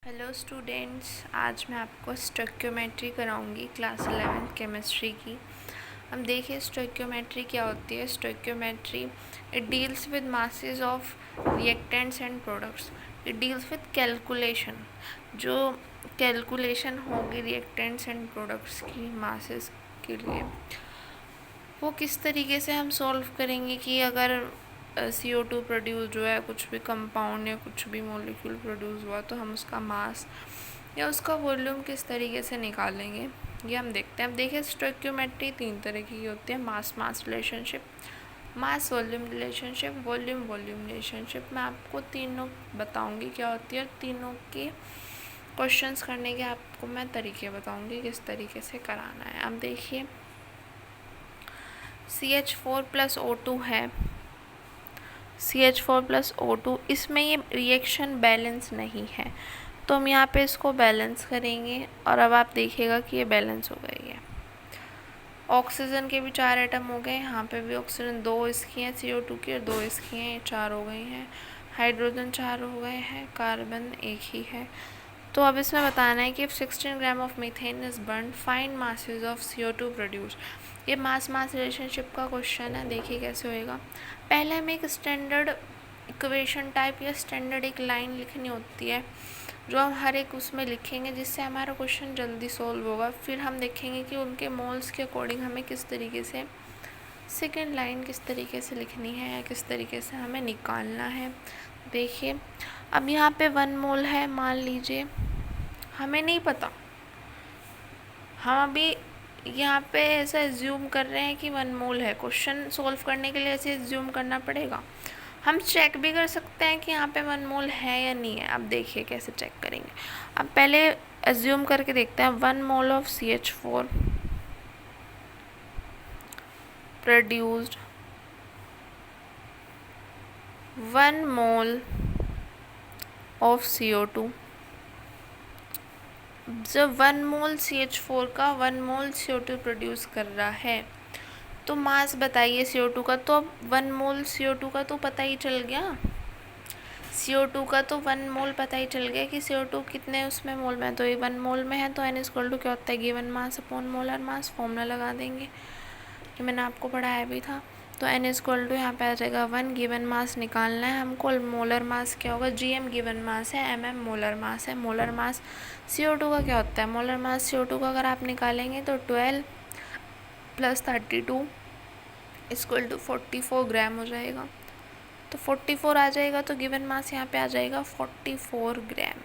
Hello students, आज मैं आपको स्टोइकियोमेट्री कराऊंगी क्लास 11 केमिस्ट्री की। हम देखिए स्टोइकियोमेट्री क्या होती है। Stoichiometry it deals with masses of reactants and products. It deals with calculation, जो कैलकुलेशन होगी रिएक्टेंट्स एंड प्रोडक्ट्स की मासेस के लिए, वो किस तरीके से हम सॉल्व करेंगे कि अगर CO2 प्रोड्यूस जो है, कुछ भी कंपाउंड या कुछ भी मॉलिक्यूल प्रोड्यूस हुआ, तो हम उसका मास या उसका वॉल्यूम किस तरीके से निकालेंगे, ये हम देखते हैं। अब देखिए स्टोइकियोमेट्री 3 तरह की होती है। Mass mass relationship, mass volume relationship, volume volume relationship. मैं आपको तीनों बताऊंगी क्या होती है, और तीनों के क्वेश्चंस करने के आपको मैं तरीके बताऊंगी किस तरीके से कराना है। अब देखिए CH4+O2 है, CH4+O2, इसमें ये रिएक्शन बैलेंस नहीं है, तो हम यहाँ पे इसको बैलेंस करेंगे। और अब आप देखिएगा कि ये बैलेंस हो गई है। ऑक्सीजन के भी 4 एटम हो गए, यहाँ पे भी ऑक्सीजन 2 इसकी हैं CO2 की, और 2 इसकी हैं, 4 हो गई हैं। हाइड्रोजन 4 हो गए हैं, कार्बन 1 ही है। तो अब इसमें बताना है कि if 16 gram of methane is burn, find masses of CO2 produce. ये मास मास रिलेशनशिप का क्वेश्चन है। देखिए कैसे होएगा। पहले हमें एक स्टैंडर्ड इक्वेशन टाइप या स्टैंडर्ड एक लाइन लिखनी होती है, जो हम हर एक उसमें लिखेंगे, जिससे हमारा क्वेश्चन जल्दी सॉल्व होगा। फिर हम देखेंगे कि उनके मोल्स के अकॉर्डिंग हमें किस तरीके से सेकेंड लाइन किस तरीके से लिखनी है या किस तरीके से हमें निकालना है। देखिए अब यहाँ पे 1 मोल है, मान लीजिए, हमें नहीं पता, हम अभी यहाँ पे ऐसा एज्यूम कर रहे हैं कि 1 मोल है। क्वेश्चन सॉल्व करने के लिए ऐसे एज्यूम करना पड़ेगा। हम चेक भी कर सकते हैं कि यहाँ पे 1 मोल है या नहीं है। अब देखिए कैसे चेक करेंगे। अब पहले एज्यूम करके देखते हैं। 1 mole of CH4 produced 1 mole of CO2। जब 1 मोल CH4 का 1 मोल CO2 प्रोड्यूस कर रहा है, तो मास बताइए CO2 का। तो अब 1 मोल CO2 का तो पता ही चल गया, CO2 का तो 1 मोल पता ही चल गया कि CO2 कितने उसमें मोल में है। तो ये 1 मोल में है, तो N= क्या होता है, given mass upon molar mass. Formula लगा देंगे, ये मैंने आपको पढ़ाया भी था। तो N= यहाँ पे आ जाएगा 1, गिवन मास निकालना है हमको। मोलर मास क्या होगा, GM गिवन मास है, MM मोलर मास है। मोलर मास CO2 का क्या होता है, मोलर मास CO2 का अगर आप निकालेंगे तो 12 + 32 = 44 ग्राम हो जाएगा। तो 44 आ जाएगा, तो गिवन मास यहाँ पे आ जाएगा 44 ग्राम।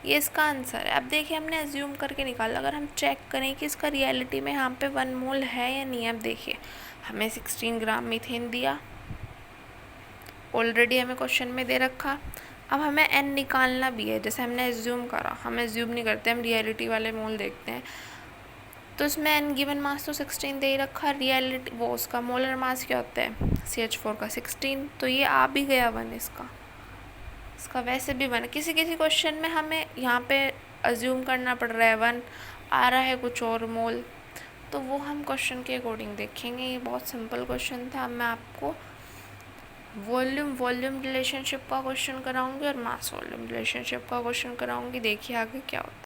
ये इसका आंसर है। अब देखिए हमने एज्यूम करके निकाला, अगर हम चेक करें कि इसका रियलिटी में यहाँ पे 1 मोल है या नहीं है। अब देखिए हमें 16 ग्राम मीथेन दिया, ऑलरेडी हमें क्वेश्चन में दे रखा। अब हमें N निकालना भी है, जैसे हमने एज्यूम करा। हम एज्यूम नहीं करते, हम रियलिटी वाले मोल देखते हैं। तो इसमें N गिवन मास तो 16 दे ही रखा, रियलिटी वो उसका मोलर मास क्या होता है CH4 का 16, तो ये आ भी गया 1 इसका वैसे भी 1। किसी किसी क्वेश्चन में हमें यहाँ पे अज्यूम करना पड़ रहा है 1, आ रहा है कुछ और मोल, तो वो हम क्वेश्चन के अकॉर्डिंग देखेंगे। ये बहुत सिंपल क्वेश्चन था। अब मैं आपको वॉल्यूम वॉल्यूम रिलेशनशिप का क्वेश्चन कराऊंगी और मास वॉल्यूम रिलेशनशिप का क्वेश्चन कराऊंगी। देखिए आगे क्या होता है।